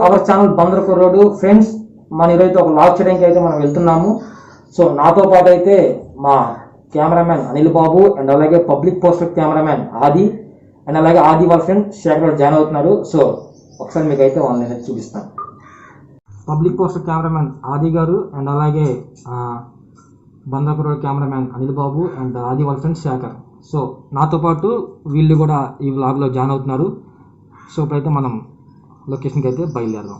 Our channel Bandar కుర్రోడు friends, మన ఈరోజు ఒక లాగ్ చేయడానికి అయితే మనం వెళ్తున్నాము. సో నాతో పాటు అయితే మా కెమెరామ్యాన్ అనిల్ బాబు అండ్ అలాగే పబ్లిక్ పోస్టర్ కెమెరామ్యాన్ ఆది అండ్ అలాగే ఆది వాళ్ళ ఫ్రెండ్ శేఖర్ జాయిన్ అవుతున్నారు. సో ఒకసారి మీకు అయితే వాళ్ళని చూపిస్తాను. పబ్లిక్ పోస్టర్ కెమెరామ్యాన్ ఆది గారు అండ్ అలాగే బందర్ కుర్రోడు కెమెరామ్యాన్ అనిల్ బాబు అండ్ ఆది వాళ్ళ ఫ్రెండ్ శేఖర్. సో నాతో పాటు వీళ్ళు కూడా ఈ వ్లాగ్లో జాయిన్ అవుతున్నారు. సో ఇప్పుడైతే మనం లొకేషన్కి అయితే బయలుదేరదాం.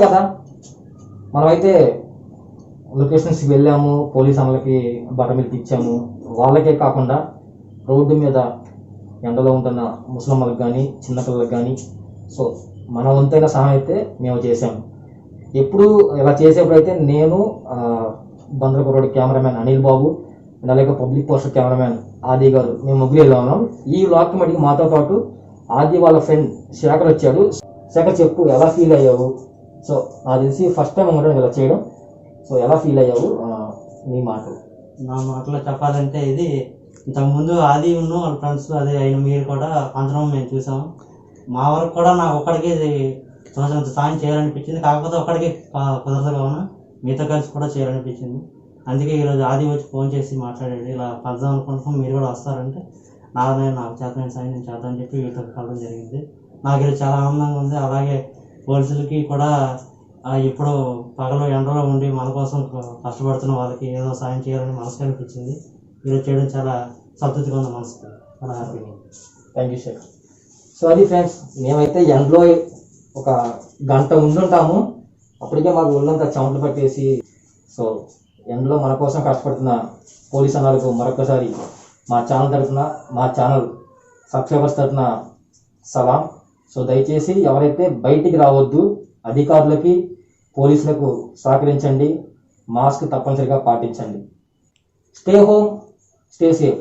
కదా మనమైతే లొకేషన్స్కి వెళ్ళాము, పోలీస్ అన్నలకి బట్టమిల్కి ఇచ్చాము. వాళ్ళకే కాకుండా రోడ్డు మీద ఎండలో ఉంటున్న ముసలమ్మలకు కానీ చిన్నపిల్లలకు కానీ సో మన వంతైన సహాయం అయితే మేము చేసాము. ఎప్పుడు ఇలా చేసేప్పుడైతే నేను బందర్ కుర్రోడు కెమెరామ్యాన్ అనిల్ బాబు అండ్ అలాగే పబ్లిక్ పోస్టర్ కెమెరామ్యాన్ ఆది గారు మేము ముగ్గురు వెళ్ళా ఉన్నాం. ఈ వ్లాగ్కి మటుకు మాతో పాటు ఆది వాళ్ళ ఫ్రెండ్ శేఖర్ వచ్చాడు. శేఖర్ చెప్పు, ఎలా ఫీల్ అయ్యావు? సో నాకు తెలిసి ఫస్ట్ టైం ఉండడం ఇలా చేయడం. సో ఎలా ఫీల్ అయ్యావు? నీ మాటలు. నా మాటలో చెప్పాలంటే ఇది ఇంతకుముందు ఆది ఉన్న వాళ్ళ ఫ్రెండ్స్ అదే అయిన మీరు కూడా పంచడం మేము చూసాము. మా వరకు కూడా నాకు ఒక్కడికి తోచినంత సాయం చేయాలనిపించింది. కాకపోతే ఒక్కడికి కుదరదు కావున మీతో కలిసి కూడా చేయాలనిపించింది. అందుకే ఈరోజు ఆది వచ్చి ఫోన్ చేసి మాట్లాడాడు, ఇలా పంచదాం అనుకుంటున్నాం, మీరు కూడా వస్తారంటే నాకు చేతనైన సాయం నేను చేద్దామని చెప్పి వీటితో కలవడం జరిగింది. నాకు ఇది చాలా ఆనందంగా ఉంది. అలాగే పోలీసులకి కూడా ఇప్పుడు పగలు ఎండలో ఉండి మన కోసం కష్టపడుతున్న వాళ్ళకి ఏదో సాయం చేయాలని మనసు అనిపించింది. ఈరోజు చేయడం చాలా సంతృప్తిగా ఉన్న మనసుకు మన హ్యాపీగా. Thank you Shekhar. సో అది ఫ్రెండ్స్, మేమైతే ఎండలో ఒక గంట ఉండుంటాము, అప్పటికే మాకు ఒళ్ళంతా చెమటలు పట్టేసి. సో ఎండలో మన కోసం కష్టపడుతున్న పోలీస్ అన్నలకు మరొకసారి మా ఛానల్ తరఫున, మా ఛానల్ సబ్స్క్రైబర్స్ తరఫున సలాం. సో దయచేసి ఎవరైతే బయటికి రావద్దు, అధికారులకి పోలీసులకు సహకరించండి, మాస్క్ తప్పనిసరిగా పాటించండి. Stay home, stay safe.